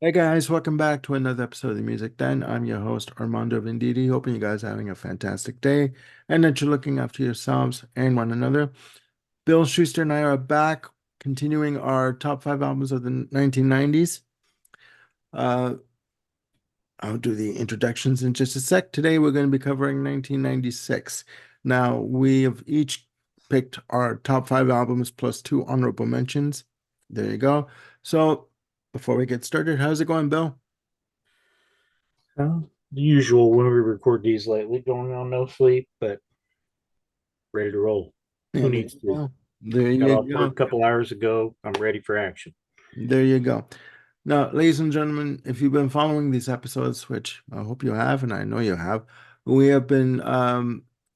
Hey guys, welcome back to another episode of the Music Den. I'm your host Armando Venditti, hoping you guys are having a fantastic day and that you're looking after yourselves and one another. Bill Schuster and I are back, continuing our top five albums of the 1990s. Uh, I'll do the introductions in just a sec. Today we're going to be covering 1996. Now, we have each picked our top five albums plus two honorable mentions. There you go. So, before we get started, how's it going, Bill? The usual when we record these lately, going on no sleep, but ready to roll. Who And there needs you sleep? go. There Got you off work a go. couple hours ago. I'm ready for action. There you go. Now, ladies and gentlemen, if you've been following these episodes, which I hope you have, and I know you have, we have been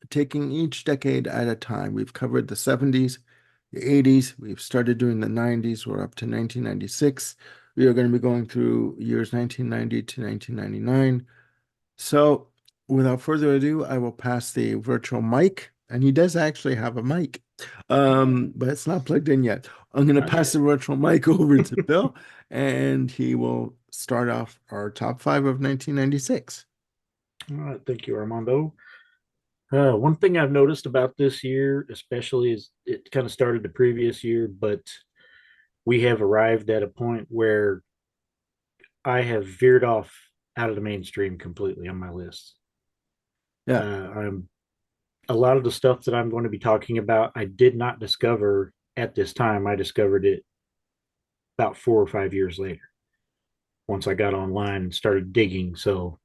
taking each decade at a time. We've covered the 70s, the 80s, we've started doing the 90s, we're up to 1996. We are going to be going through years 1990 to 1999. So, without further ado, I will pass the virtual mic, and he does actually have a mic, but it's not plugged in yet. I'm going to Not pass yet. the virtual mic over to Bill, and he will start off our top five of 1996. All right, thank you, Armando. One thing I've noticed about this year, especially, is it kind of started the previous year, but we have arrived at a point where I have veered off out of the mainstream completely on my list. Yeah, I'm a lot of the stuff that I'm going to be talking about, I did not discover at this time. I discovered it about 4 or 5 years later once I got online and started digging. So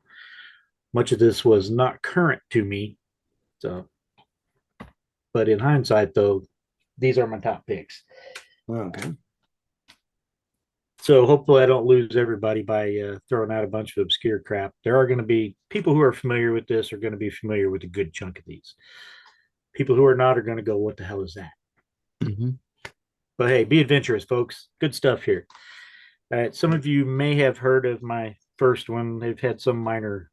much of this was not current to me. So, but in hindsight, though, these are my top picks. okay. So hopefully, I don't lose everybody by throwing out a bunch of obscure crap. There are going to be people who are familiar with this are going to be familiar with a good chunk of these. People who are not are going to go, "What the hell is that?" Hmm. But hey, be adventurous, folks. Good stuff here. All right, some of you may have heard of my first one. They've had some minor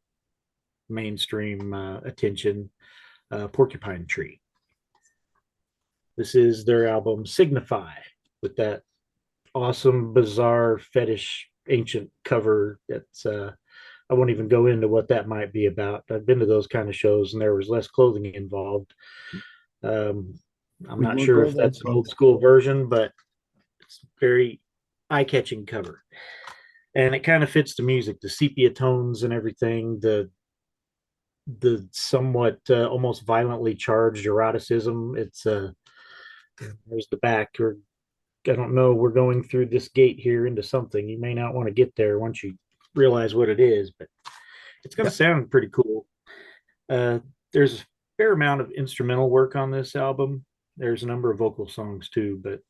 mainstream attention. Porcupine Tree. This is their album Signify with that awesome, bizarre, fetish, ancient cover. That's I won't even go into what that might be about. I've been to those kind of shows, and there was less clothing involved. Um, I'm We not won't sure go if there, that's an old folks. school version, but it's very eye-catching cover, and it kind of fits the music, the sepia tones and everything, the somewhat almost violently charged eroticism. It's there's the back, or I don't know, we're going through this gate here into something. You may not want to get there once you realize what it is, but it's going to Yep. sound pretty cool. Uh, there's a fair amount of instrumental work on this album. There's a number of vocal songs too, but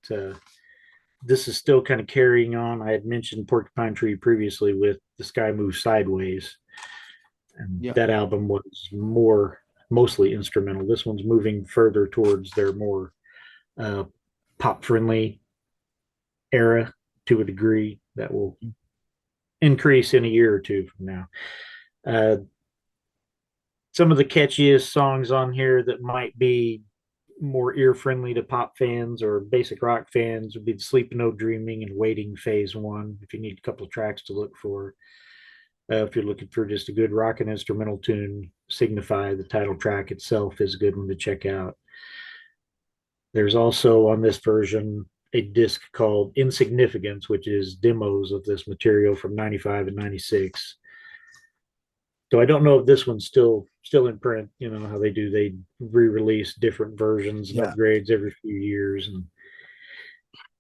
this is still kind of carrying on. I had mentioned Porcupine Tree previously with The Sky Moves Sideways, and Yeah. that album was more mostly instrumental. This one's moving further towards their more uh, pop friendly era to a degree that will increase in a year or two from now. Uh, some of the catchiest songs on here that might be more ear friendly to pop fans or basic rock fans would be Sleep No Dreaming and Waiting Phase One. If you need a couple of tracks to look for, if you're looking for just a good rock and instrumental tune, Signify, the title track itself, is a good one to check out. There's also on this version a disc called Insignificance, which is demos of this material from 95 and 96. So I don't know if this one's still in print. You know how they do, they re-release different versions and Yeah. upgrades every few years. And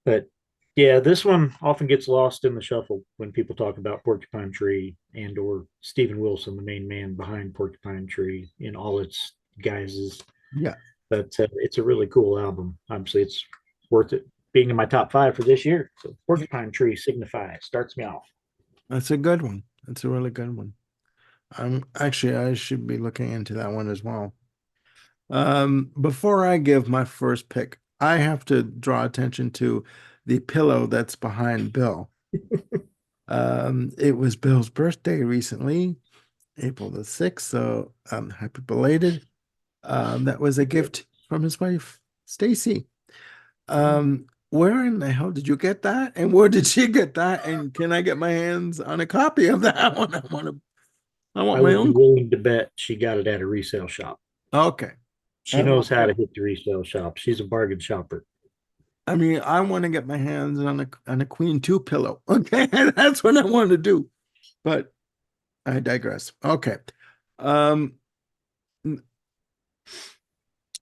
but yeah, this one often gets lost in the shuffle when people talk about Porcupine Tree and or Stephen Wilson, the main man behind Porcupine Tree in all its guises. Yeah. But it's a really cool album. Obviously, it's worth it being in my top five for this year. So Porcupine Tree Signify starts me off. That's a good one. That's a really good one. Actually, I should be looking into that one as well. Before I give my first pick, I have to draw attention to the pillow that's behind Bill. It was Bill's birthday recently, April the 6th, so happy belated. That was a gift from his wife, Stacy. Oh, Um, where in the hell did you get that? And where did she get that? And can I get my hands on a copy of that one? I want I my would be own. willing to bet she got it at a resale shop. Okay. She I knows want how my, to hit the resale shop. She's a bargain shopper. I mean, I want to get my hands on a Queen 2 pillow. Okay. That's what I want to do. But I digress. Okay. Um,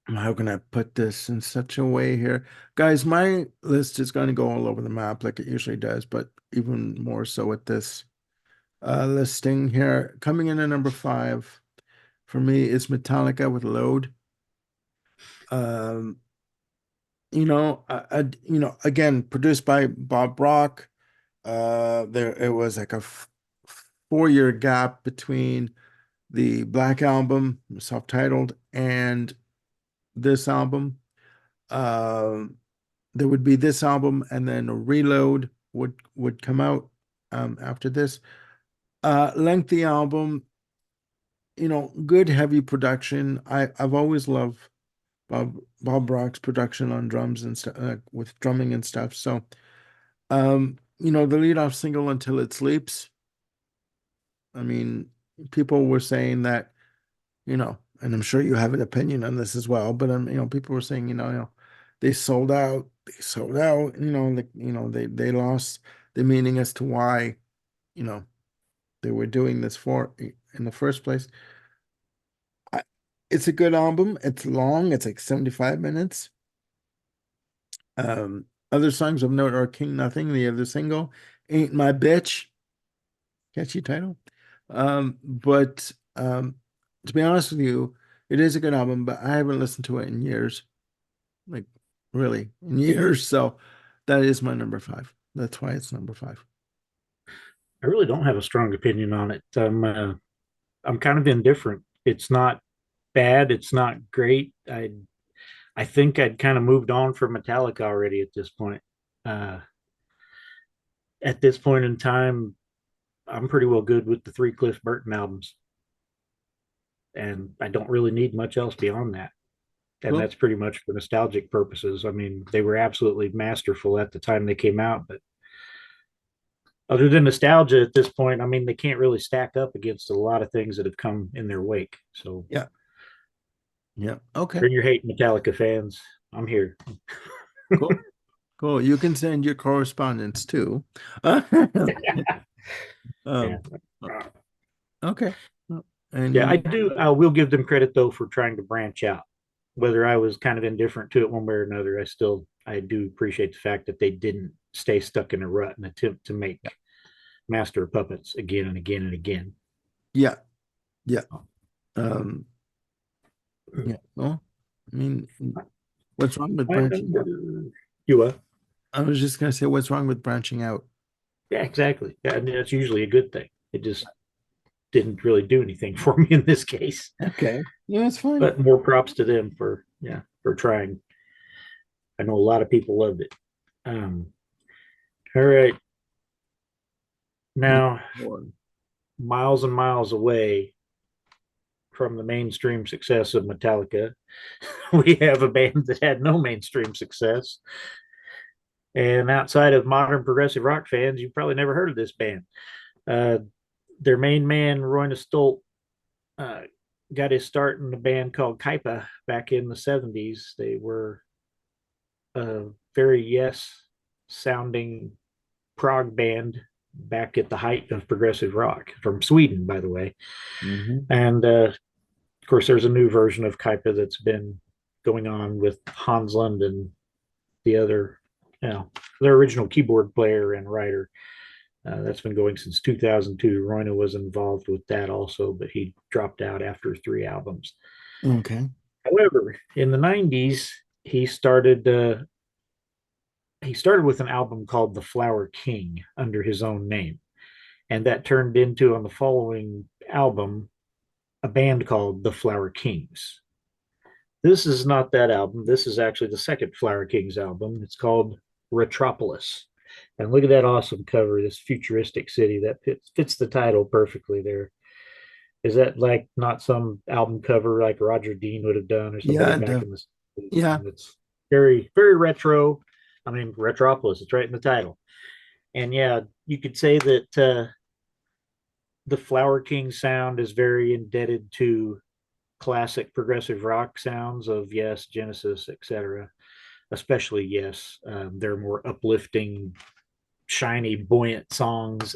how can I put this in such a way here? Guys, my list is going to go all over the map like it usually does, but even more so with this listing here. Coming in at number 5 for me is Metallica with Load. Um, again, produced by Bob Rock. There it was like a 4-year gap between the Black Album, self-titled, and this album. Um, there would be this album, and then a Reload would come out after this. Lengthy album, good heavy production. I've always loved Bob Rock's production on drums and stuff, with drumming and stuff. So, the lead off single Until It Sleeps. I mean, people were saying that, and I'm sure you have an opinion on this as well, but people were saying, they sold out, they lost the meaning as to why, you know, they were doing this for in the first place. I, it's a good album. It's long. It's like 75 minutes. Other songs of note are King Nothing, the other single, Ain't My Bitch, catchy title. But to be honest with you, it is a good album, but I haven't listened to it in years, like really in years. So that is my number 5. That's why it's number 5. I really don't have a strong opinion on it. I'm kind of indifferent. It's not bad. It's not great. I think I'd kind of moved on from Metallica already at this point. Uh, at this point in time, I'm pretty well good with the three Cliff Burton albums, and I don't really need much else beyond that. And Cool. that's pretty much for nostalgic purposes. I mean, they were absolutely masterful at the time they came out, but other than nostalgia at this point, I mean, they can't really stack up against a lot of things that have come in their wake. So Yeah. Yeah. Okay. bring your hate, Metallica fans. I'm here. Cool. Cool. You can send your correspondence too. Yeah. Um, okay. Yeah, I Any, do. I will give them credit though for trying to branch out. Whether I was kind of indifferent to it one way or another, I do appreciate the fact that they didn't stay stuck in a rut and attempt to make yeah. master of puppets again and again and again. Yeah. Yeah. Um, yeah. Well, I mean, what's wrong with My branching out? number, you I was just gonna say, what's wrong with branching out? Yeah, exactly. Yeah, I mean, that's usually a good thing. It just didn't really do anything for me in this case. Okay. Yeah, it's fine. But more props to them for trying. I know a lot of people loved it. Um, all right, No, now miles and miles away from the mainstream success of Metallica, we have a band that had no mainstream success. And outside of modern progressive rock fans, you've probably never heard of this band. Uh, their main man, Roy Stolt, uh, got his start in a band called Kaipa back in the 70s. They were a very yes sounding prog band back at the height of progressive rock from Sweden, by the way. hmm And of course, there's a new version of Kaipa that's been going on with Hans Lund and the other, their original keyboard player and writer. That's been going since 2002. Royna was involved with that also, but he dropped out after 3 albums. Okay. However, in the 90s, he started with an album called The Flower King under his own name. And that turned into, on the following album, a band called The Flower Kings. This is not that album. This is actually the second Flower Kings album. It's called Retropolis. And look at that awesome cover, this futuristic city that fits the title perfectly there. Is that like not some album cover like Roger Dean would have done or somebody Yeah, back in the 60s? yeah. And it's very, very retro. I mean, Retropolis. It's right in the title. And yeah, you could say that the Flower King sound is very indebted to classic progressive rock sounds of Yes, Genesis, etc. Especially Yes, they're more uplifting, shiny, buoyant songs.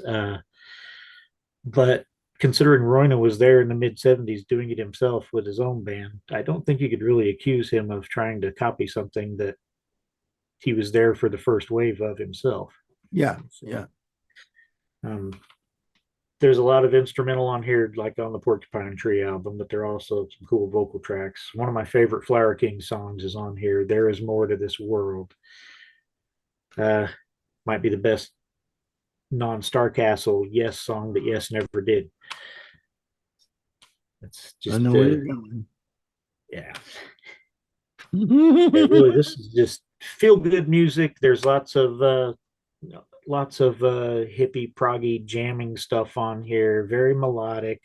But considering Royna was there in the mid 70s doing it himself with his own band, I don't think you could really accuse him of trying to copy something that he was there for the first wave of himself. Yeah, So yeah. um, there's a lot of instrumental on here, like on the Porcupine Tree album, but there are also some cool vocal tracks. One of my favorite Flower King songs is on here. There is more to this world. Uh, might be the best non-Star Castle Yes song that Yes never did. It's I just know where you're going. yeah. Yeah, really, this is just feel good music. There's lots of hippie proggy jamming stuff on here. Very melodic,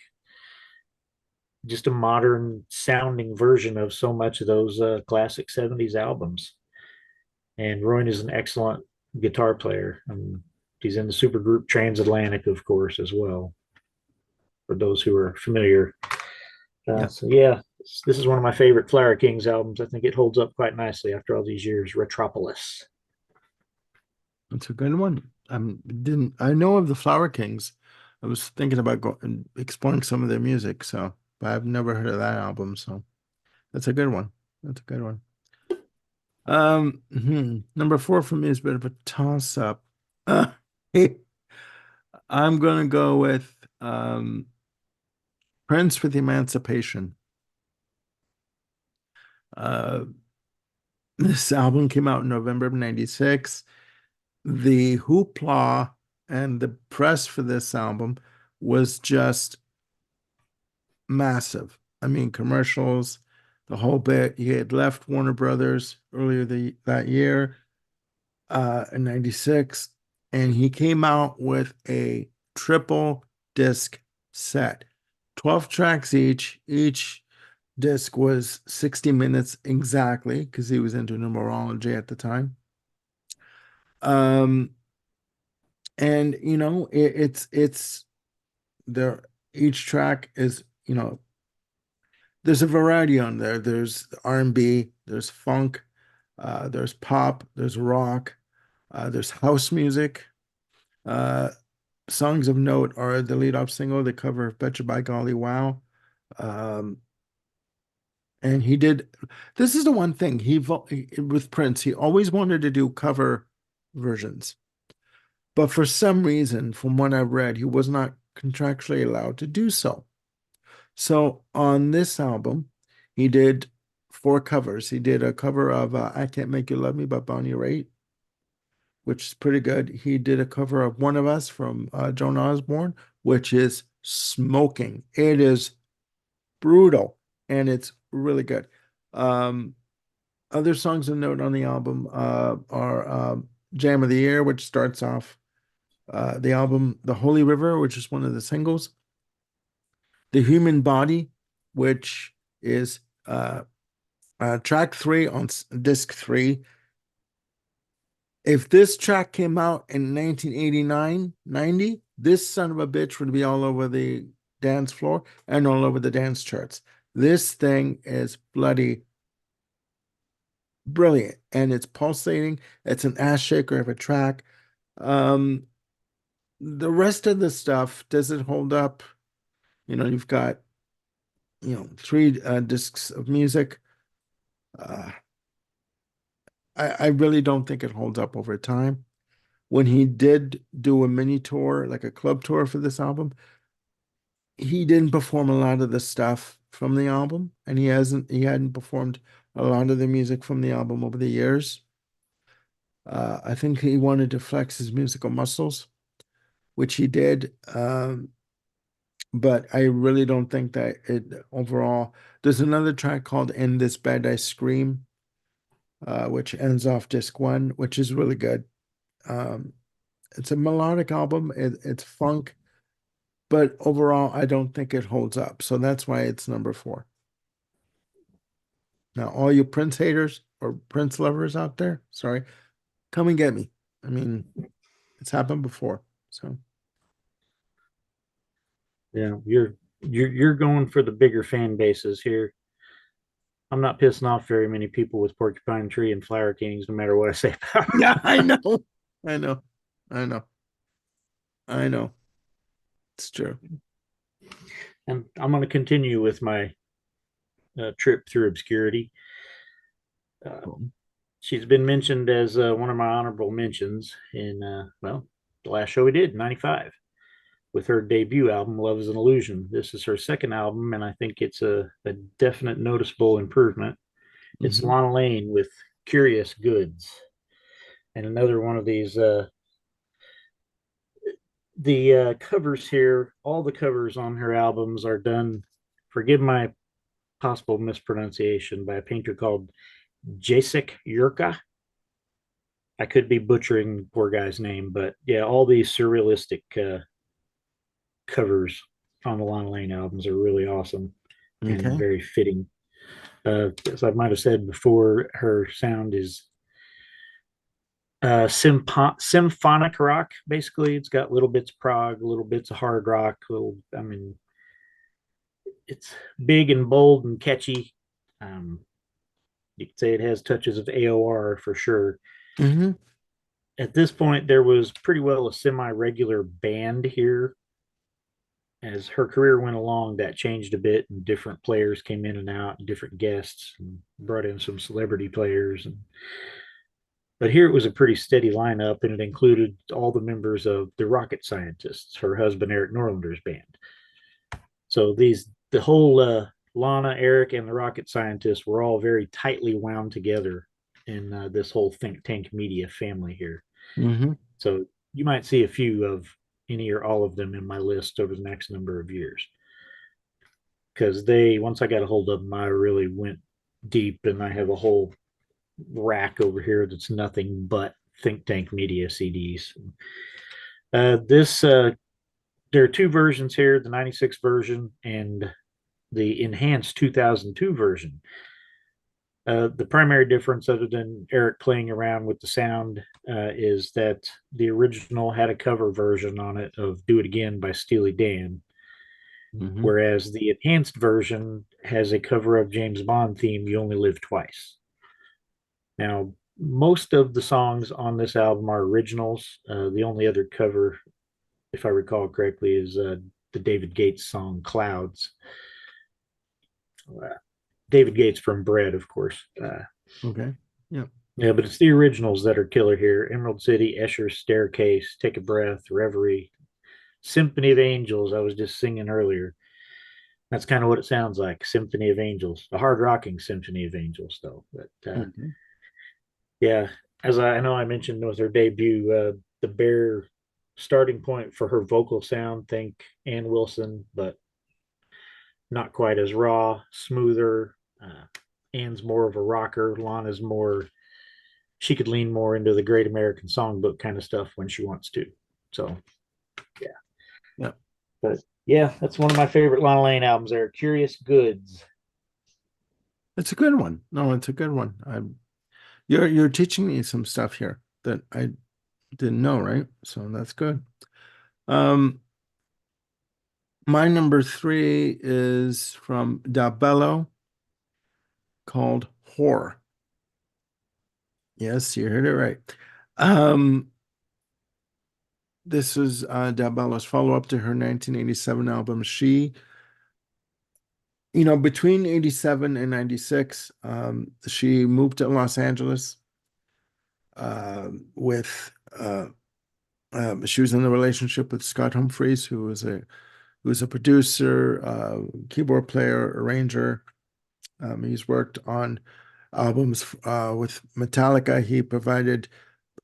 just a modern sounding version of so much of those classic 70s albums. And Roy is an excellent guitar player. He's in the supergroup Transatlantic, of course, as well, for those who are familiar. Yeah, So yeah, this is one of my favorite Flower Kings albums. I think it holds up quite nicely after all these years. Retropolis. it's a good one. Didn't I know of the Flower Kings? I was thinking about going exploring some of their music, so but I've never heard of that album, so that's a good one. That's a good one. Number four for me is a bit of a toss up. Uh, I'm gonna go with Prince with Emancipation. Uh, this album came out in November of '96. The hoopla and the press for this album was just massive. I mean, commercials, the whole bit. He had left Warner Brothers earlier that year, in '96, and he came out with a triple disc set, 12 tracks each. Each disc was 60 minutes exactly because he was into numerology at the time. Um, and it's there. Each track is, there's a variety on there. There's R&B, there's funk, there's pop, there's rock, there's house music. Uh, songs of note are the lead off single, the cover of Betcha by Golly Wow. Um, and he did, this is the one thing with Prince, he always wanted to do cover versions. But for some reason, from what I've read, he was not contractually allowed to do so. So on this album, he did four covers. He did a cover of I Can't Make You Love Me by Bonnie Raitt, which is pretty good. He did a cover of One of Us from Joan Osborne, which is smoking. It is brutal and it's really good. Um, Other songs of note on the album are Jam of the Year, which starts off the album, The Holy River, which is one of the singles. The Human Body, which is track three on disc three. If this track came out in 1989, 90, this son of a bitch would be all over the dance floor and all over the dance charts. This thing is bloody brilliant and it's pulsating. It's an ass shaker of a track. Um, the rest of the stuff, does it hold up? You've got, three discs of music. Uh, I really don't think it holds up over time. When he did do a mini tour, like a club tour for this album, he didn't perform a lot of the stuff from the album, and he hadn't performed a lot of the music from the album over the years. I think he wanted to flex his musical muscles, which he did. But I really don't think that it overall. There's another track called In This Bed I Scream, which ends off disc one, which is really good. Um, it's a melodic album. It's funk, but overall, I don't think it holds up. So that's why it's number four. Now, all you Prince haters or Prince lovers out there, sorry, come and get me. I mean, it's happened before. So Yeah, you're going for the bigger fan bases here. I'm not pissing off very many people with Porcupine Tree and Flower Kings, no matter what I say about yeah, I them. know. I know. I know. I know. It's true. And I'm going to continue with my trip through obscurity. Uh, Cool. she's been mentioned as one of my honorable mentions in, well, the last show we did, 95, with her debut album, Love is an Illusion. This is her second album, and I think it's a definite noticeable improvement. It's Hmm. Lana Lane with Curious Goods. And another one of these, the covers here, all the covers on her albums are done, forgive my possible mispronunciation, by a painter called Jacek Yurka. I could be butchering the poor guy's name, but yeah, all these surrealistic covers on the Lana Lane albums are really awesome and Okay. very fitting. As I might have said before, her sound is symphonic rock. Basically, it's got little bits of prog, little bits of hard rock. Little, I mean, it's big and bold and catchy. Um, you could say it has touches of AOR for sure. Hmm. At this point, there was pretty well a semi-regular band here. As her career went along, that changed a bit, and different players came in and out, and different guests, and brought in some celebrity players. But here it was a pretty steady lineup, and it included all the members of the Rocket Scientists, her husband Eric Norlander's band. So the whole Lana, Eric, and the Rocket Scientists were all very tightly wound together in this whole think tank media family here. Hmm. So you might see a few of any or all of them in my list over the next number of years. Because once I got a hold of them, I really went deep, and I have a whole rack over here that's nothing but think tank media CDs. This There are two versions here: the '96 version and the enhanced 2002 version. The primary difference, other than Eric playing around with the sound, is that the original had a cover version on it of "Do It Again" by Steely Dan, Hmm. whereas the enhanced version has a cover of James Bond theme "You Only Live Twice." Now, most of the songs on this album are originals. The only other cover, if I recall correctly, is the David Gates song "Clouds." Uh, David Gates from Bread, of course. Okay. Yeah. Yeah, but it's the originals that are killer here. Emerald City, Escher's Staircase, Take a Breath, Reverie, Symphony of Angels. I was just singing earlier. That's kind of what it sounds like, Symphony of Angels, a hard rocking Symphony of Angels, though. But Okay. yeah, as I know, I mentioned with her debut, the bare starting point for her vocal sound, think Ann Wilson, but not quite as raw, smoother. Ann's more of a rocker. Lana's more, she could lean more into the Great American Songbook kind of stuff when she wants to. So, yeah. Yeah. But yeah, that's one of my favorite Lana Lane albums there. Curious Goods. It's a good one. No, it's a good one. You're teaching me some stuff here that I didn't know, right? So that's good. Um, my number three is from Dabello called Whore. Yes, you heard it right. Um, this is Dabello's follow-up to her 1987 album She. Between 87 and 96, she moved to Los Angeles with she was in a relationship with Scott Humphreys, who was a producer, keyboard player, arranger. He's worked on albums with Metallica. He provided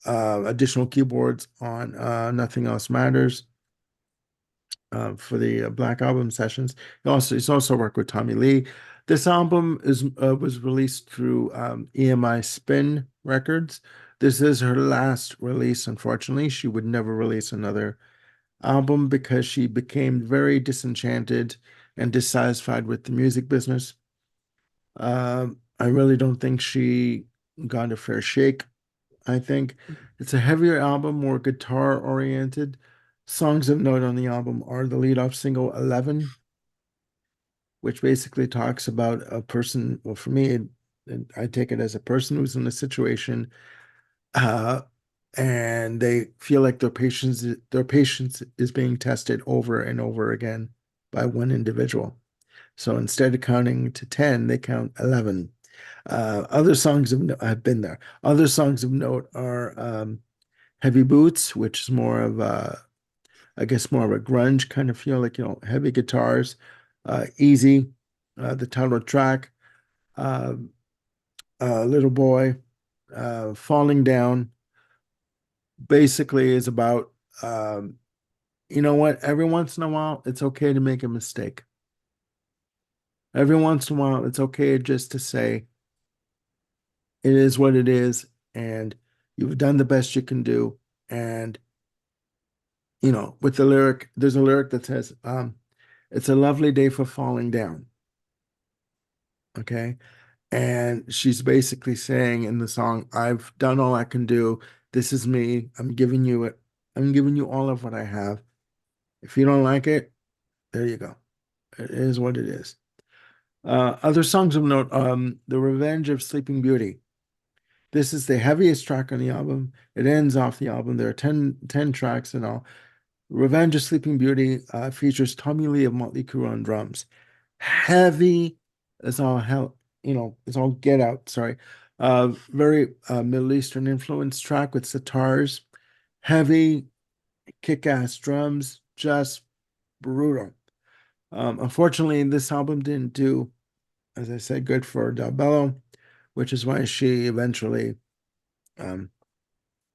additional keyboards on Nothing Else Matters for the Black Album sessions. He's also worked with Tommy Lee. This album was released through EMI Spin Records. This is her last release, unfortunately. She would never release another album because she became very disenchanted and dissatisfied with the music business. I really don't think she got a fair shake. I think it's a heavier album, more guitar oriented. Songs of note on the album are the lead off single 11, which basically talks about a person. Well, for me, I take it as a person who's in a situation, uh, and they feel like their patience is being tested over and over again by one individual. So instead of counting to 10, they count 11. Other songs of note, I've been there. Other songs of note are Heavy Boots, which is more of I guess more of a grunge kind of feel, like, heavy guitars. Easy, the title track. Uh, Little Boy, Falling Down, basically is about, you know what? Every once in a while, it's okay to make a mistake. Every once in a while, it's okay just to say it is what it is, and you've done the best you can do. And, with the lyric, there's a lyric that says, it's a lovely day for falling down. Okay. And she's basically saying in the song, I've done all I can do. This is me. I'm giving you it. I'm giving you all of what I have. If you don't like it, there you go. It is what it is. Other songs of note, The Revenge of Sleeping Beauty. This is the heaviest track on the album. It ends off the album. There are 10 tracks in all. Revenge of Sleeping Beauty features Tommy Lee of Motley Crue on drums. Heavy as all hell, it's all get out, sorry. Very Middle Eastern influenced track with sitars, heavy, kick-ass drums, just brutal. Unfortunately, this album didn't do, as I said, good for Del Bello, which is why she eventually um,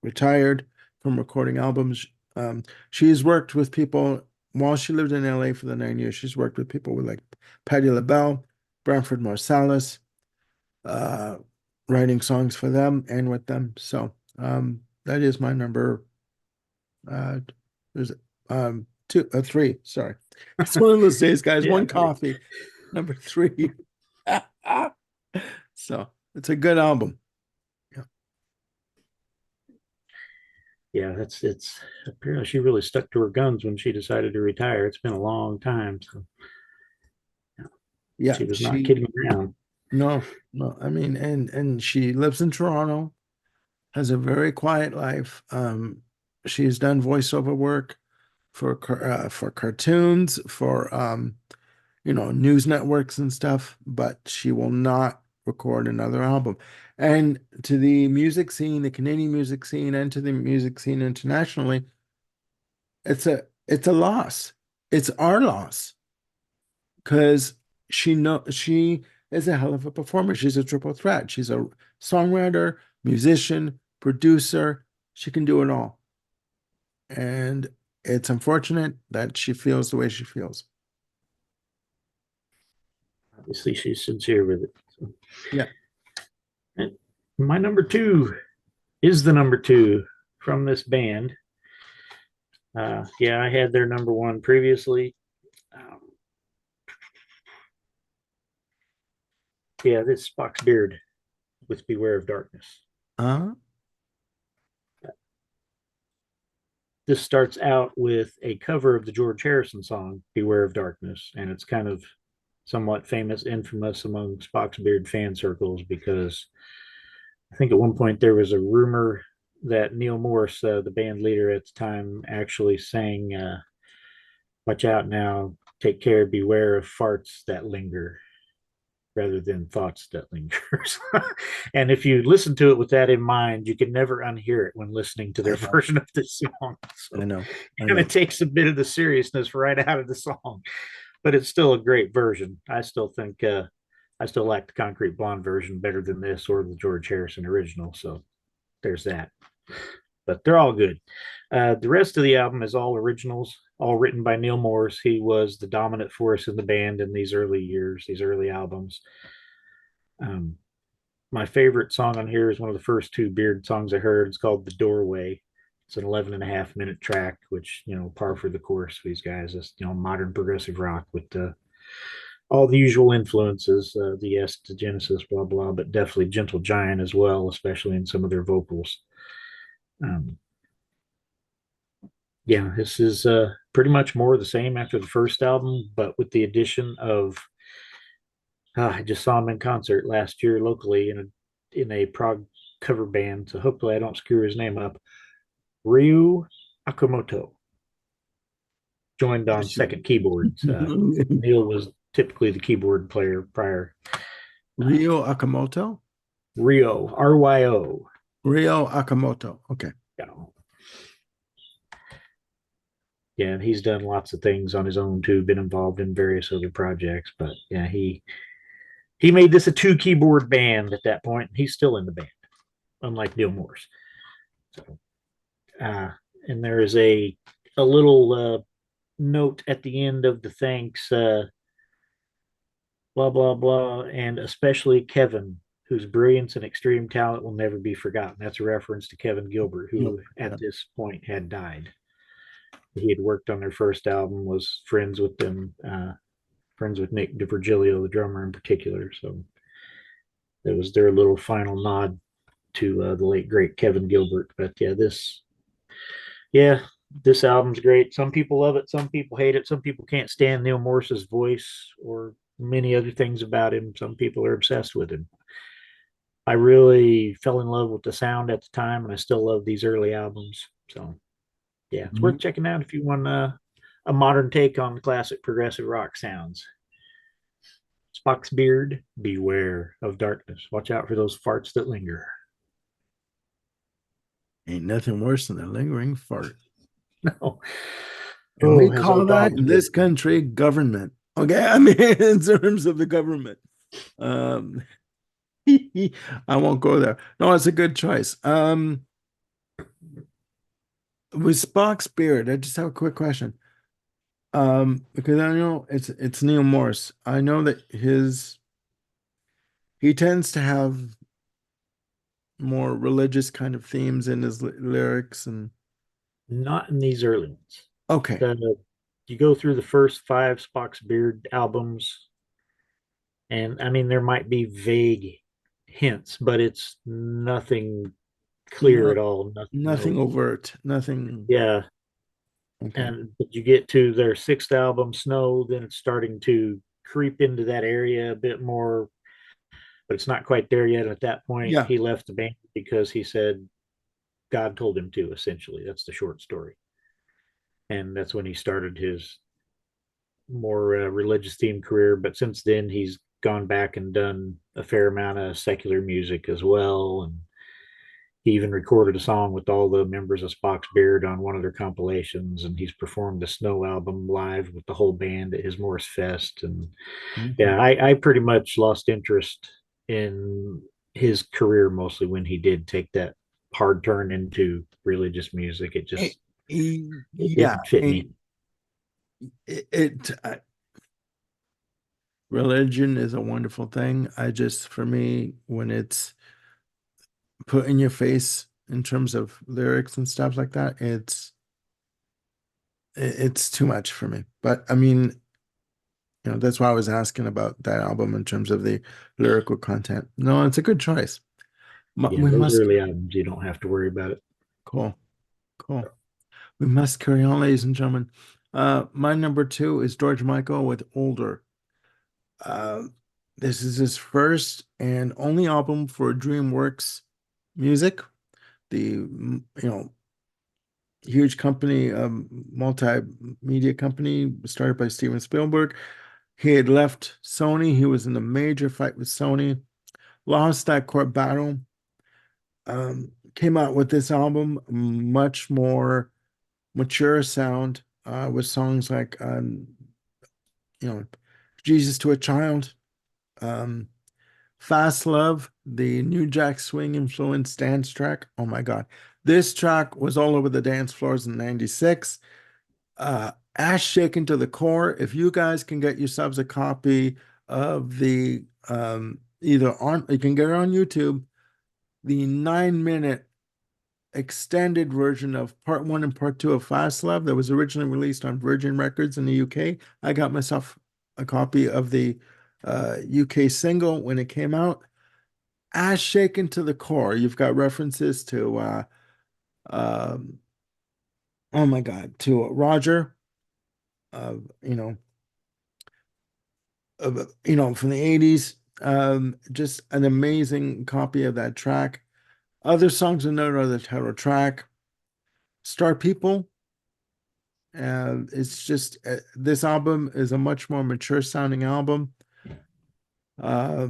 retired from recording albums. She's worked with people while she lived in LA for the 9 years. She's worked with people with like Patti LaBelle, Branford Marsalis, uh, writing songs for them and with them. So that is my number. Uh, there's three. Sorry, it's one of those days, guys. Yeah, One coffee. Number three. So it's a good album. Yeah. yeah, that's it's apparently she really stuck to her guns when she decided to retire. It's been a long time, so yeah, Yeah. she was not She kidding around. No, no. I mean, and she lives in Toronto, has a very quiet life. She's done voiceover work for cartoons, for news networks and stuff, but she will not record another album. And to the music scene, the Canadian music scene, and to the music scene internationally, it's a loss. It's our loss because she is a hell of a performer. She's a triple threat. She's a songwriter, musician, producer. She can do it all. And it's unfortunate that she feels the way she feels. Obviously, she's sincere with it. So, Yeah. and my number two is the number two from this band. Yeah, I had their number one previously. Um, yeah, this Spock's Beard with Beware of Darkness. Uh, This starts out with a cover of the George Harrison song "Beware of Darkness," and it's kind of somewhat famous, infamous among Spock's Beard fan circles because I think at one point there was a rumor that Neil Morse, the band leader at the time, actually sang "Watch out now, take care, beware of farts that linger." Rather than thoughts that lingers. And if you listen to it with that in mind, you can never unhear it when listening to their I know. version of this song. I So know. I and know. it takes a bit of the seriousness right out of the song, but it's still a great version. I still think I still like the Concrete Blonde version better than this or the George Harrison original. So there's that. But they're all good. The rest of the album is all originals, all written by Neil Morse. He was the dominant force in the band in these early years, these early albums. Um, my favorite song on here is one of the first two Beard songs I heard. It's called The Doorway. It's an 11 and a half minute track, which, par for the course for these guys. It's, modern progressive rock with all the usual influences, the Yes to Genesis, blah, blah, but definitely Gentle Giant as well, especially in some of their vocals. Um, yeah, this is pretty much more of the same after the first album, but with the addition of I just saw him in concert last year locally in a prog cover band. So hopefully I don't screw his name up. Ryu Akamoto joined on Yes, second keyboards. Neil was typically the keyboard player prior. Uh, Rio Akamoto? Ryo RYO. Rio Akamoto. Okay. Yeah, yeah, and he's done lots of things on his own too. Been involved in various other projects, but yeah, he made this a two keyboard band at that point. He's still in the band, unlike Neil Morse. So, uh, and there is a little note at the end of the thanks, blah blah blah, and especially Kevin, whose brilliance and extreme talent will never be forgotten. That's a reference to Kevin Gilbert, who Yeah. at this point had died. He had worked on their first album, was friends with them, friends with Nick DiVirgilio, the drummer in particular. So it was their little final nod to the late great Kevin Gilbert. But yeah, this album's great. Some people love it, some people hate it, some people can't stand Neil Morse's voice or many other things about him. Some people are obsessed with him. I really fell in love with the sound at the time, and I still love these early albums. So yeah, it's Mhm. worth checking out if you want a modern take on classic progressive rock sounds. Spock's beard, beware of darkness. Watch out for those farts that linger. Ain't nothing worse than a lingering fart. No. And Oh, we as call old that dogs in would. this country government. Okay. I mean, in terms of the government. Um, I won't go there. No, it's a good choice. With Spock's beard, I just have a quick question. Because I know it's Neil Morse. I know that he tends to have more religious kind of themes in his lyrics and Not in these early ones. okay. The, you go through the first five Spock's Beard albums, and I mean, there might be vague hints, but it's nothing clear No, at all. Nothing, nothing no, overt, nothing yeah. okay. And but you get to their sixth album, Snow, then it's starting to creep into that area a bit more, but it's not quite there yet. And at that point, Yeah. he left the band because he said God told him to, essentially. That's the short story. And that's when he started his more religious themed career. But since then, he's gone back and done a fair amount of secular music as well. And he even recorded a song with all the members of Spock's Beard on one of their compilations. And he's performed the Snow album live with the whole band at his Morris Fest. And Mhm. yeah, I pretty much lost interest in his career mostly when he did take that hard turn into religious music. It Eh, just it yeah, didn't fit me. religion is a wonderful thing. I just, for me, when it's put in your face in terms of lyrics and stuff like that, it's too much for me. But I mean, that's why I was asking about that album in terms of the lyrical content. No, it's a good choice. Yeah, We those must, early albums, you don't have to worry about it. cool, cool. We must carry on, ladies and gentlemen. My number two is George Michael with Older. Uh, this is his first and only album for DreamWorks Music, the huge company, multimedia company started by Steven Spielberg. He had left Sony. He was in a major fight with Sony, lost that court battle. Came out with this album, much more mature sound, with songs like you know, Jesus to a Child, um, Fast Love, the New Jack Swing influenced dance track. Oh my God. This track was all over the dance floors in 96. Ass shaken to the core. If you guys can get yourselves a copy of the either on you can get it on YouTube, the 9 minute extended version of part one and part two of Fast Love that was originally released on Virgin Records in the UK. I got myself a copy of the UK single when it came out. Ass shaken to the core. You've got references to Um, oh my God, to Roger, uh, you know, from the 80s. Just an amazing copy of that track. Other songs to note are the title track, Star People. It's just this album is a much more mature sounding album. Uh,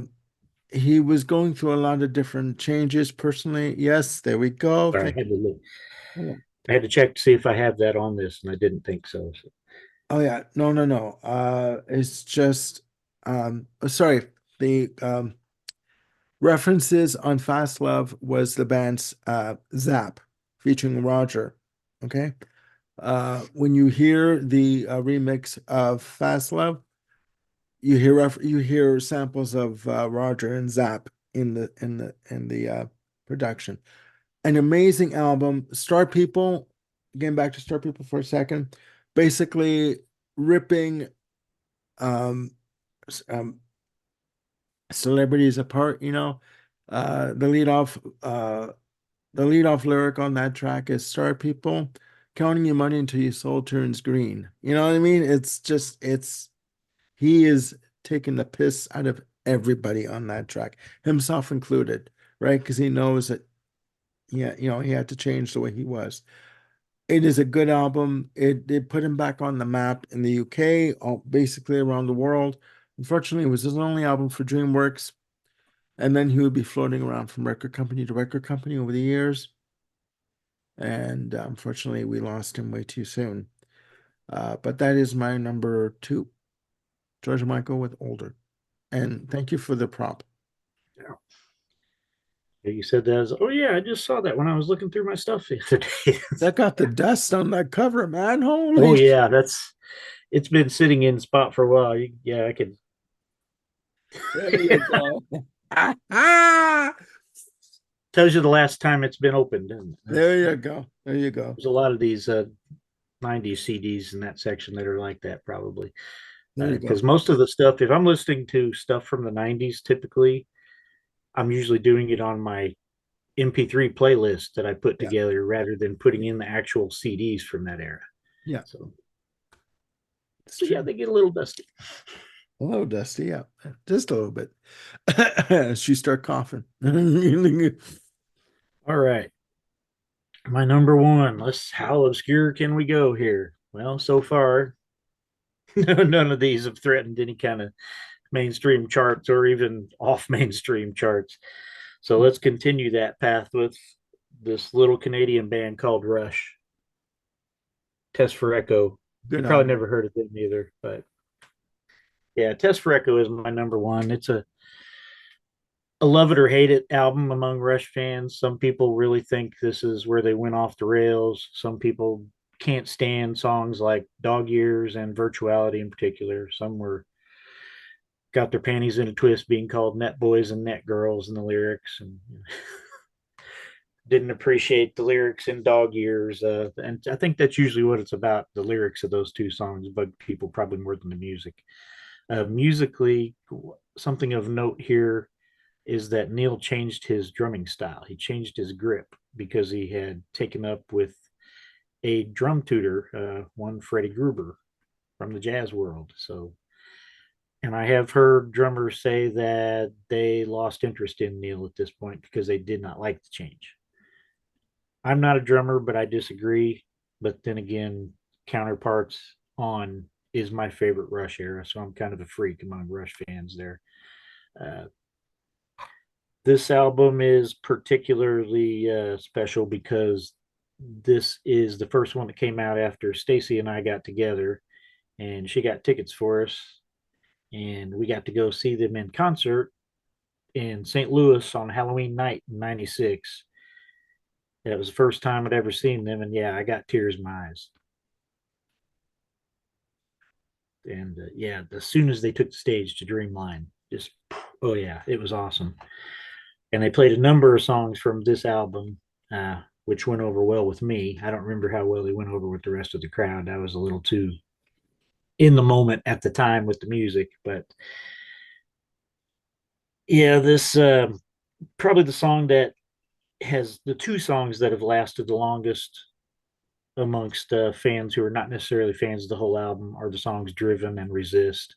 he was going through a lot of different changes personally. Yes, there we go. Sorry, Thank I had to look. you. I had to check to see if I have that on this, and I didn't think so. So Oh yeah, no, no, no. It's just sorry. The references on Fast Love was the band's Zap featuring Roger. Okay. When you hear the remix of Fast Love, you hear samples of Roger and Zap in the production. An amazing album. Star People, getting back to Star People for a second, basically ripping um, um celebrities apart, you know. Uh the lead off uh the lead off lyric on that track is Star People, counting your money until your soul turns green. You know what I mean? It's just it's he is taking the piss out of everybody on that track, himself included, right? Because he knows that yeah, he had to change the way he was. It is a good album. It put him back on the map in the UK, basically around the world. Unfortunately, it was his only album for DreamWorks, and then he would be floating around from record company to record company over the years. And unfortunately, we lost him way too soon. But that is my number two, George Michael with Older. And thank you for the prop. yeah, you said that. As, oh yeah, I just saw that when I was looking through my stuff the other day. That got the dust on that cover, man. Oh Holy yeah, that's it's been sitting in spot for a while. Yeah, I could. There you go. Tells you the last time it's been opened. And There you go. There you go. there's a lot of these 90s CDs in that section that are like that, probably. There you Because go. most of the stuff, if I'm listening to stuff from the 90s, typically, I'm usually doing it on my MP3 playlist that I put Yeah. together rather than putting in the actual CDs from that era. Yeah. So, It's but yeah, true. they get a little dusty. Hello, Dusty. Yeah. Just a little bit. She start coughing. All right. My number one. Let's how obscure can we go here? Well, so far, none of these have threatened any kind of mainstream charts or even off mainstream charts. So let's continue that path with this little Canadian band called Rush. Test for Echo. You Good probably album. never heard of them either, but yeah, Test for Echo is my number one. It's a love it or hate it album among Rush fans. Some people really think this is where they went off the rails. Some people can't stand songs like Dog Years and Virtuality in particular. Some were got their panties in a twist being called net boys and net girls in the lyrics and didn't appreciate the lyrics in Dog Years. And I think that's usually what it's about. The lyrics of those two songs bug people probably more than the music. Musically, something of note here is that Neil changed his drumming style. He changed his grip because he had taken up with a drum tutor, one Freddie Gruber from the jazz world. So, and I have heard drummers say that they lost interest in Neil at this point because they did not like the change. I'm not a drummer, but I disagree. But then again, counterparts on is my favorite Rush era, so I'm kind of a freak among Rush fans there. Uh, this album is particularly special because this is the first one that came out after Stacy and I got together, and she got tickets for us, and we got to go see them in concert in St. Louis on Halloween night in '96. That was the first time I'd ever seen them, and yeah, I got tears in my eyes. And yeah, as soon as they took the stage to Dreamline, just oh yeah, it was awesome. And they played a number of songs from this album, which went over well with me. I don't remember how well they went over with the rest of the crowd. I was a little too in the moment at the time with the music, but yeah, this probably the song that has the two songs that have lasted the longest amongst fans who are not necessarily fans of the whole album are the songs Driven and Resist.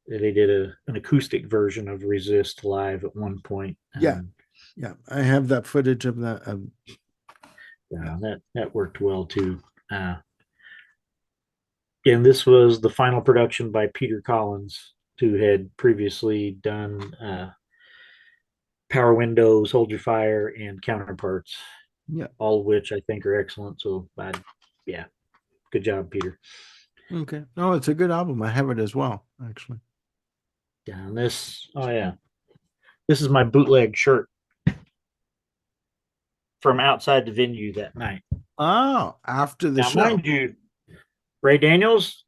They did an acoustic version of Resist live at one point. Yeah, yeah. I have that footage of that. Yeah. That worked well too. Uh, and this was the final production by Peter Collins, who had previously done Power Windows, Hold Your Fire, and Counterparts, Yeah. all of which I think are excellent. So, yeah, good job, Peter. Okay. No, it's a good album. I have it as well, actually. Yeah, and oh yeah, this is my bootleg shirt from outside the venue that night. Oh, after the Now, show. mind you, Ray Daniels,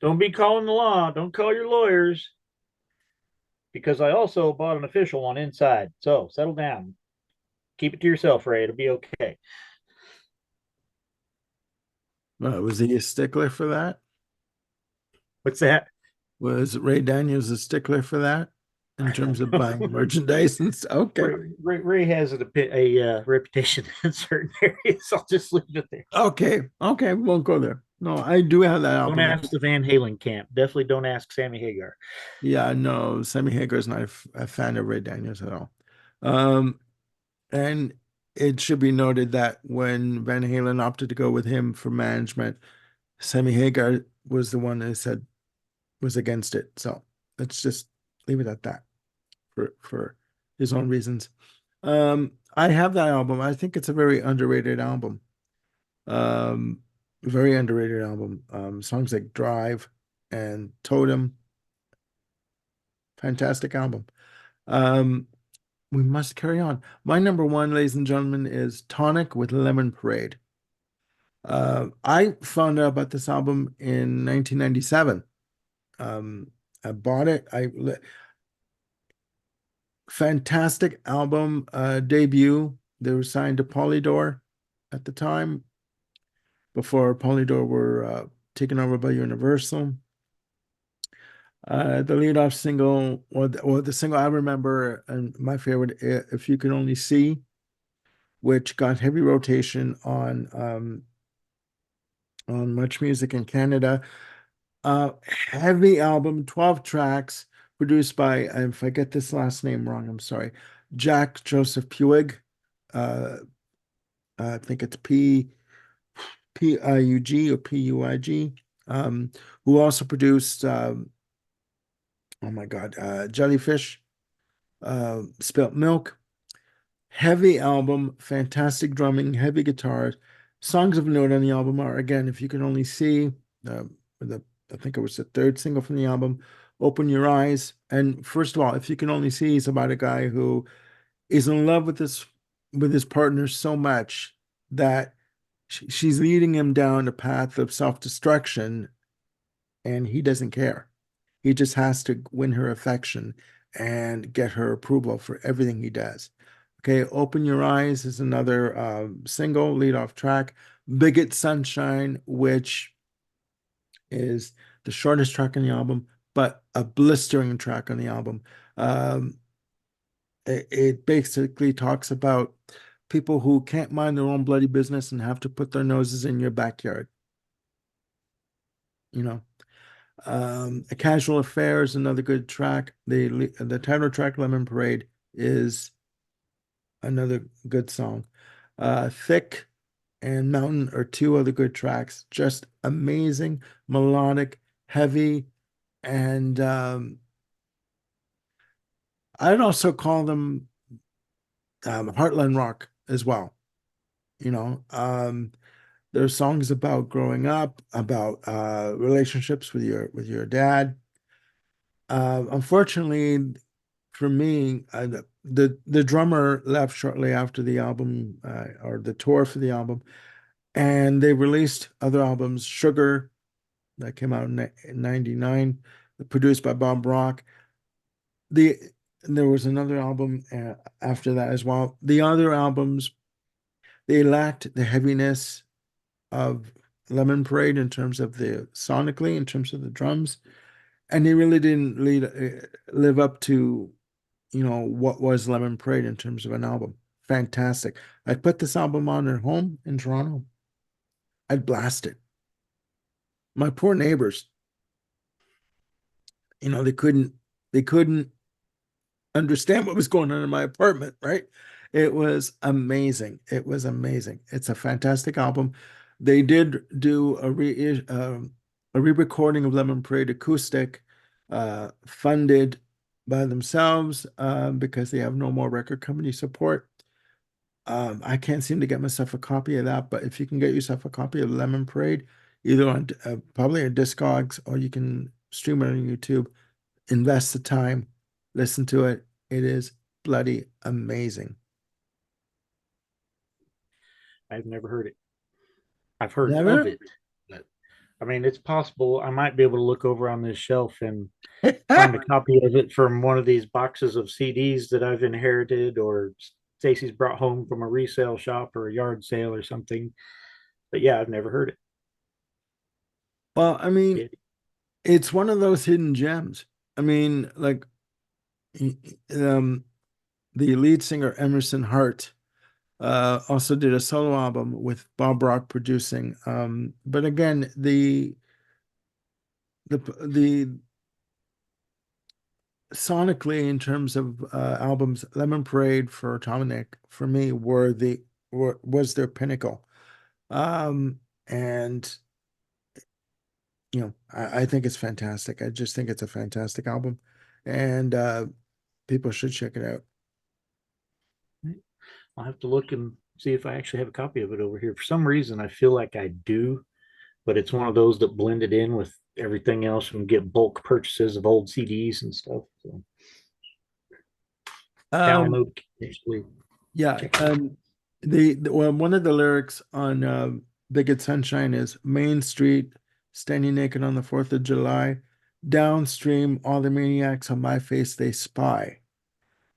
don't be calling the law. Don't call your lawyers because I also bought an official one inside. So settle down. Keep it to yourself, Ray. It'll be okay. Was he a stickler for that? What's that? Was Ray Daniels a stickler for that in terms of buying merchandise and stuff? Okay. Ray has reputation in certain areas. I'll just leave it there. Okay. Okay. We won't go there. No, I do have that Don't album. ask the Van Halen camp. Definitely don't ask Sammy Hagar. Yeah, no, Sammy Hagar's not a fan of Ray Daniels at all. Um, and it should be noted that when Van Halen opted to go with him for management, Sammy Hagar was the one that said was against it. So let's just leave it at that for his own reasons. I have that album. I think it's a very underrated album. Um, very underrated album. Songs like Drive and Totem, fantastic album. Um, we must carry on. My number one, ladies and gentlemen, is Tonic with Lemon Parade. I found out about this album in 1997. I bought it. Fantastic album debut. They were signed to Polydor at the time before Polydor were taken over by Universal. The lead off single, or the single I remember, and my favorite, If You Could Only See, which got heavy rotation on Much Music in Canada. Uh, Heavy album, 12 tracks, produced by, if I get this last name wrong, I'm sorry, Jack Joseph Puig. Uh, I think it's Piug or Puig, who also produced, oh my God, Jellyfish, Spilt Milk. Heavy album, fantastic drumming, heavy guitars. Songs of note on the album are, again, If You Can Only See, the I think it was the third single from the album, Open Your Eyes. And first of all, If You Can Only See is about a guy who is in love with his partner so much that she's leading him down a path of self-destruction and he doesn't care. He just has to win her affection and get her approval for everything he does. Okay, Open Your Eyes is another single lead off track. Bigot Sunshine, which is the shortest track on the album, but a blistering track on the album. Um, it basically talks about people who can't mind their own bloody business and have to put their noses in your backyard. You know, A Casual Affair is another good track. The title track, Lemon Parade, is another good song. Thick and Mountain are two other good tracks. Just amazing, melodic, heavy, and I'd also call them Heartland rock as well. You know, there's songs about growing up, about relationships with your dad. Unfortunately, for me, the drummer left shortly after the album or the tour for the album, and they released other albums. Sugar that came out in '99, produced by Bob Rock. The There was another album after that as well. The other albums, they lacked the heaviness of Lemon Parade in terms of the sonically, in terms of the drums, and they really didn't live up to what was Lemon Parade in terms of an album. fantastic. I put this album on at home in Toronto. I'd blast it. My poor neighbors, they couldn't understand what was going on in my apartment, right? It was amazing. It was amazing. It's a fantastic album. They did do a re-recording of Lemon Parade acoustic, funded by themselves, because they have no more record company support. I can't seem to get myself a copy of that, but if you can get yourself a copy of Lemon Parade, either on probably on Discogs or you can stream it on YouTube, invest the time, listen to it. It is bloody amazing. I've never heard it. I've heard of Never? it, but I mean, it's possible I might be able to look over on this shelf and find a copy of it from one of these boxes of CDs that I've inherited or Stacy's brought home from a resale shop or a yard sale or something. But yeah, I've never heard Well, I mean, it. it's one of those hidden gems. I mean, like, um, the lead singer Emerson Hart also did a solo album with Bob Rock producing. But again, the sonically in terms of albums, Lemon Parade for Tom and Nick for me was their pinnacle. And I think it's fantastic. I just think it's a fantastic album, and people should check it out. I'll have to look and see if I actually have a copy of it over here. For some reason, I feel like I do, but it's one of those that blended in with everything else and get bulk purchases of old CDs and stuff. So Um, download, actually yeah. check it out. Well, one of the lyrics on "Big Good Sunshine" is Main Street, standing naked on the 4th of July. Downstream, all the maniacs on my face they spy.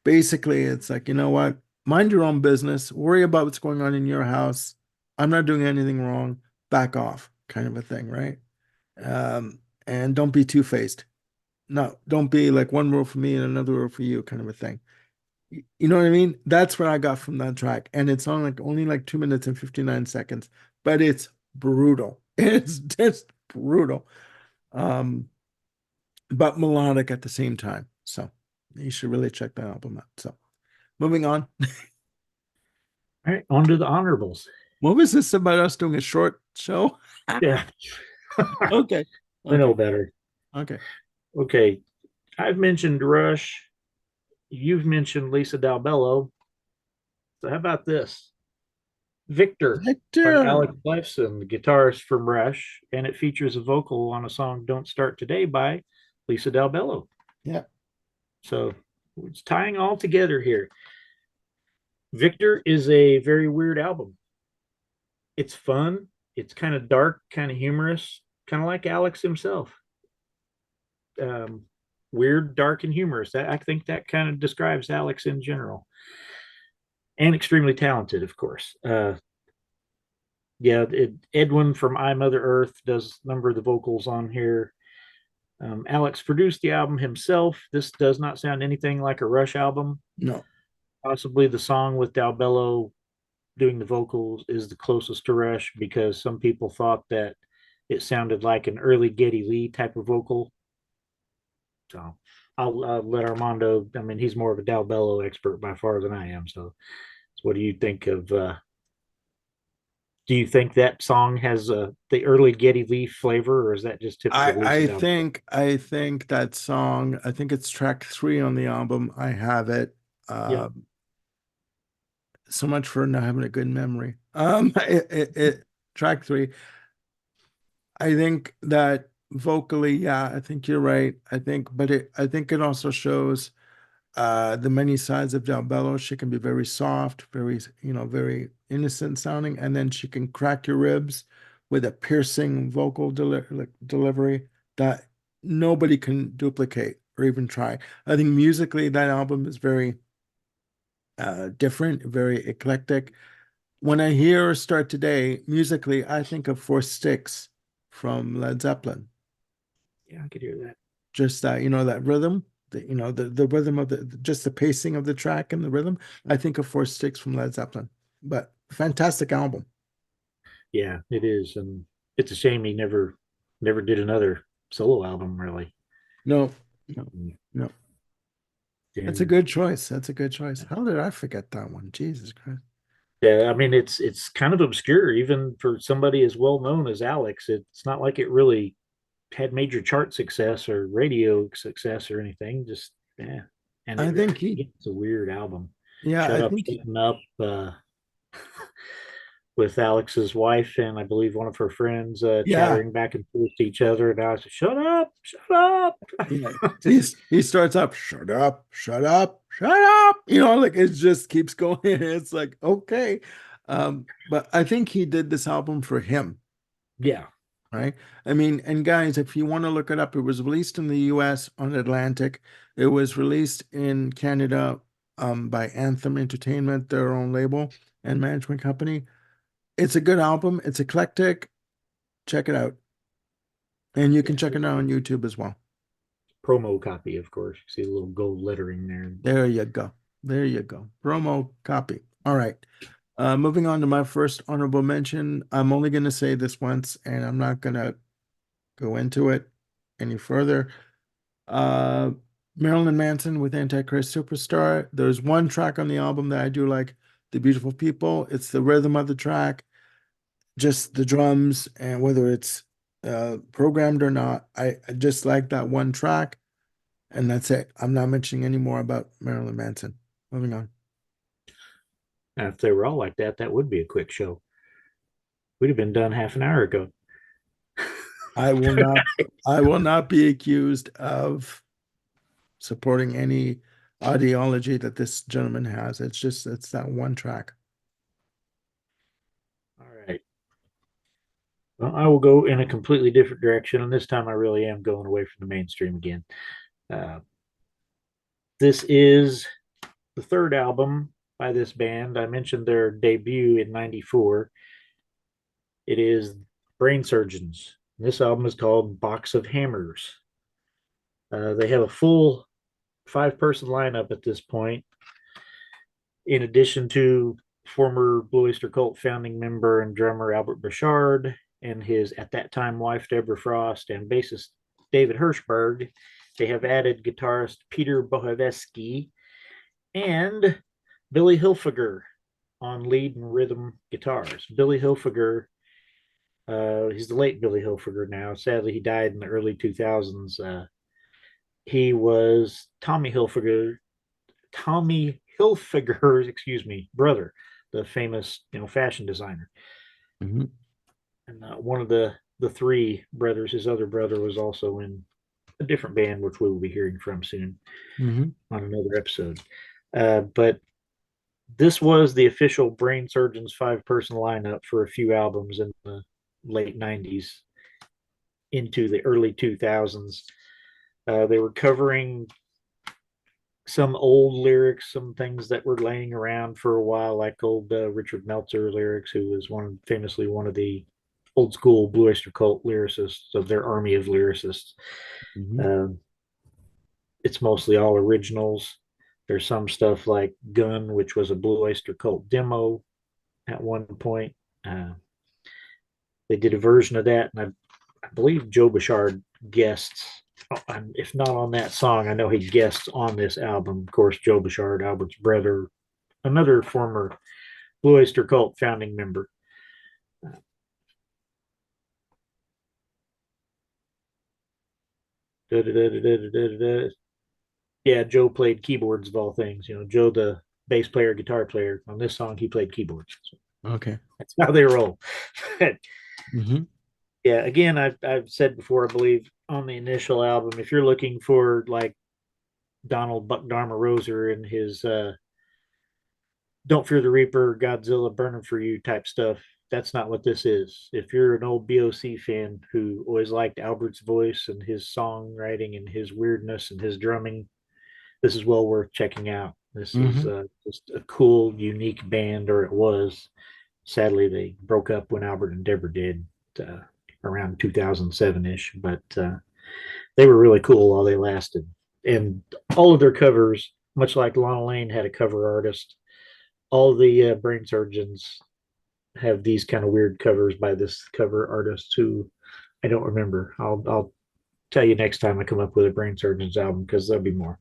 Basically, it's like, you know what? Mind your own business. Worry about what's going on in your house. I'm not doing anything wrong. Back off, kind of a thing, right? And don't be two-faced. No, don't be like one rule for me and another rule for you, kind of a thing. You know what I mean? That's what I got from that track. And it's on like only like 2 minutes and 59 seconds, but it's brutal. It's just brutal. Um, but melodic at the same time. So you should really check that album out. So moving on. All right, on to the honorables. What was this about us doing a short show? Yeah, Okay. I know Okay. better. Okay. Okay, I've mentioned Rush. You've mentioned Lisa Dalbello. So how about this? Victor by Victor. Alex Lifeson, the guitarist from Rush, and it features a vocal on a song "Don't Start Today" by Lisa Dalbello. Yeah. So it's tying all together here. Victor is a very weird album. It's fun. It's kind of dark, kind of humorous, kind of like Alex himself. Um, Weird, dark, and humorous. I think that kind of describes Alex in general, and extremely talented, of course. Yeah, Edwin from I Mother Earth does a number of the vocals on here. Alex produced the album himself. This does not sound anything like a Rush album. No. Possibly the song with Dalbello doing the vocals is the closest to Rush because some people thought that it sounded like an early Geddy Lee type of vocal. So I'll let Armando. I mean, he's more of a Dalbello expert by far than I am. So what do you think of? Do you think that song has the early Geddy Lee flavor, or is that just I typical Lisa I Dalbello? think I think that song, I think it's track 3 on the album. I have it. Yeah, Uh, so much for not having a good memory. Track 3. I think that vocally, yeah, I think you're right. I think it also shows the many sides of Del Bello. She can be very soft, very, very innocent sounding, and then she can crack your ribs with a piercing vocal delivery that nobody can duplicate or even try. I think musically that album is very different, very eclectic. When I hear Start Today, musically, I think of Four Sticks from Led Zeppelin. yeah, I could hear that. Just that, that rhythm. the rhythm of just the pacing of the track and the rhythm. I think of Four Sticks from Led Zeppelin, but fantastic album. Yeah, it is, and it's a shame he never did another solo album really. No, no, no. That's a And good choice. That's a good choice. How did I forget that one? Jesus Christ. yeah, I mean it's kind of obscure even for somebody as well known as Alex. It's not like it really had major chart success or radio success or anything. Just yeah, and I think it's a weird album. yeah, Shut I up, think shutting up. With Alex's wife and I believe one of her friends yeah, chattering back and forth to each other. And I was shut up. yeah. Just, He starts up, shut up, shut up, shut up. Like it just keeps going. It's like, okay. But I think he did this album for him, yeah, right? I mean, and guys, if you want to look it up, it was released in the US on Atlantic. It was released in Canada by Anthem Entertainment, their own label and management company. It's a good album. It's eclectic. Check it out. And you yeah. can check it out on YouTube as well. Promo copy, of course. You see the little gold lettering there. There you go. There you go. Promo copy. All right. Moving on to my first honorable mention. I'm only going to say this once and I'm not going to go into it any further. Uh, Marilyn Manson with Antichrist Superstar. There's one track on the album that I do like, The Beautiful People. It's the rhythm of the track, just the drums, and whether it's programmed or not, I just like that one track. And that's it. I'm not mentioning any more about Marilyn Manson. Moving on. Now, if they were all like that, that would be a quick show. We'd have been done half an hour ago. I will not I will not be accused of supporting any ideology that this gentleman has. It's that one track. All right. Well, I will go in a completely different direction, and this time I really am going away from the mainstream again. Uh, this is the third album by this band. I mentioned their debut in '94. It is Brain Surgeons. This album is called Box of Hammers. They have a full five-person lineup at this point, in addition to former Blue Oyster Cult founding member and drummer Albert Bouchard and his at that time wife Deborah Frost and bassist David Hirschberg. They have added guitarist Peter Bohevsky and Billy Hilfiger on lead and rhythm guitars. Billy Hilfiger, he's the late Billy Hilfiger now. Sadly, he died in the early 2000s. He was Tommy Hilfiger's, excuse me, brother, the famous fashion designer. Mhm. And one of the three brothers, his other brother, was also in a different band, which we will be hearing from soon Mhm. on another episode. But this was the official Brain Surgeons five-person lineup for a few albums in the late '90s into the early 2000s. They were covering some old lyrics, some things that were laying around for a while, like old Richard Meltzer lyrics, who was famously one of the old school Blue Oyster Cult lyricists of their army of lyricists. Mhm. Um, it's mostly all originals. There's some stuff like Gun, which was a Blue Oyster Cult demo at one point. Uh, they did a version of that, and I believe Joe Bouchard guests. If not on that song, I know he guests on this album. Of course, Joe Bouchard, Albert's brother, another former Blue Oyster Cult founding member. Da, da, da, da, yeah, Joe played keyboards of all things. Joe, the bass player, guitar player. On this song, he played keyboards. So Okay. that's how they roll. Mhm. Yeah, again, I've said before, I believe on the initial album, if you're looking for like Donald Buck Dharma Roser and his Don't Fear the Reaper, Godzilla Burning for You type stuff, that's not what this is. If you're an old BOC fan who always liked Albert's voice and his songwriting and his weirdness and his drumming, this is well worth checking out. This is Mhm. just a cool, unique band, or it was. Sadly, they broke up when Albert and Deborah did around 2007 ish, but they were really cool while they lasted. and all of their covers, much like Lana Lane had a cover artist, all the brain surgeons have these kind of weird covers by this cover artist who I don't remember. I'll tell you next time I come up with a brain surgeons album because there'll be more.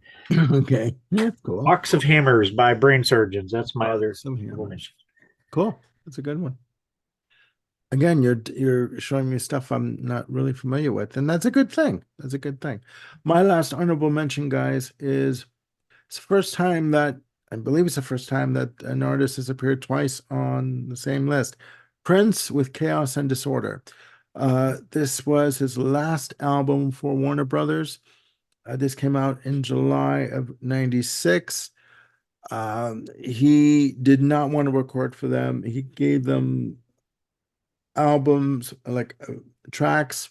Okay. Yeah, cool. Box of Hammers by Brain Surgeons. That's my other Some hammers. mention. Cool. That's a good one. Again, you're showing me stuff I'm not really familiar with, and that's a good thing. That's a good thing. My last honorable mention, guys, is it's the first time that I believe it's the first time that an artist has appeared twice on the same list. Prince with Chaos and Disorder. This was his last album for Warner Brothers. This came out in July of '96. He did not want to record for them. He gave them albums, like tracks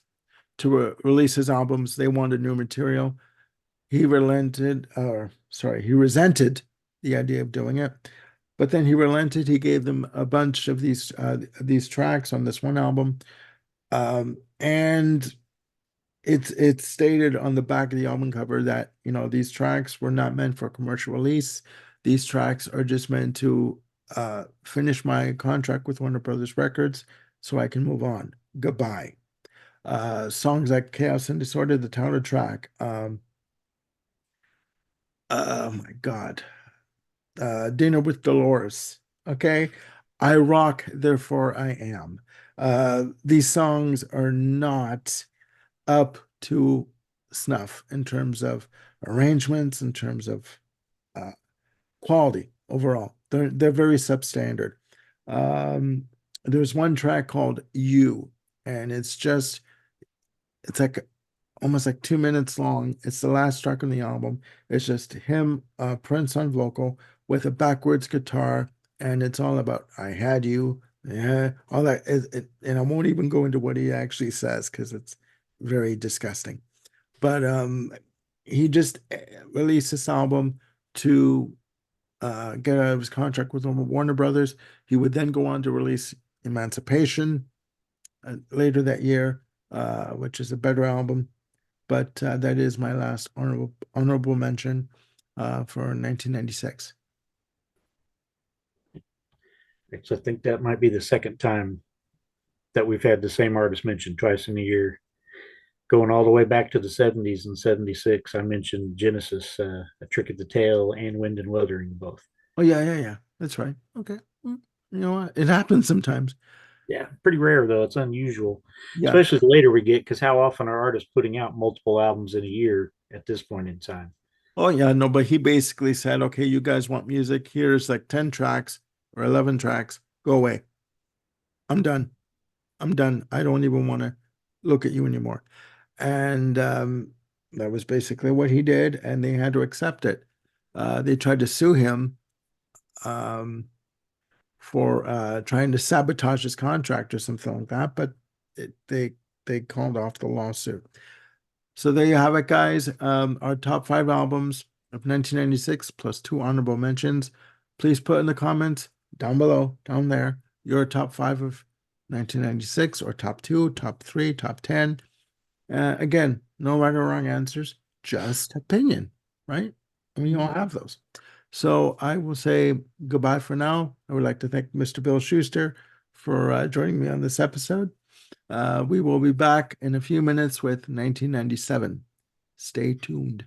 to release his albums. They wanted new material. He resented the idea of doing it, but then he relented. He gave them a bunch of these tracks on this one album, and it's stated on the back of the album cover that these tracks were not meant for commercial release. These tracks are just meant to finish my contract with Warner Brothers Records so I can move on. Goodbye. Songs like Chaos and Disorder, the title track. Oh my God. Dinner with Dolores. Okay. I rock, therefore I am. These songs are not up to snuff in terms of arrangements, in terms of uh, quality overall. They're very substandard. Um, there's one track called You, and it's like almost like 2 minutes long. It's the last track on the album. It's just him, Prince on vocal with a backwards guitar, and it's all about "I had you," yeah, all that. And I won't even go into what he actually says because it's very disgusting. But he just released this album to get out of his contract with Warner Brothers. He would then go on to release Emancipation later that year, which is a better album. But that is my last honorable mention for 1996. So I think that might be the second time that we've had the same artist mentioned twice in a year. Going all the way back to the 70s and 76, I mentioned Genesis, A Trick of the Tail, and Wind and Wuthering both. Oh yeah, yeah, yeah. That's right. Okay. You know what? It happens sometimes. Yeah, pretty rare though. It's unusual, Yeah. especially the later we get, because how often are artists putting out multiple albums in a year at this point in time? Oh yeah, no, but he basically said, okay, you guys want music? Here's like 10 tracks or 11 tracks. Go away. I'm done. I'm done. I don't even want to look at you anymore. And that was basically what he did, and they had to accept it. They tried to sue him um, for trying to sabotage his contract or something like that, but they called off the lawsuit. So there you have it, guys. Our top five albums of 1996 plus two honorable mentions. Please put in the comments down below, down there, your top five of 1996 or top two, top three, top 10. Again, no right or wrong answers, just opinion, right? And we all have those. So I will say goodbye for now. I would like to thank Mr. Bill Schuster for joining me on this episode. We will be back in a few minutes with 1997. Stay tuned.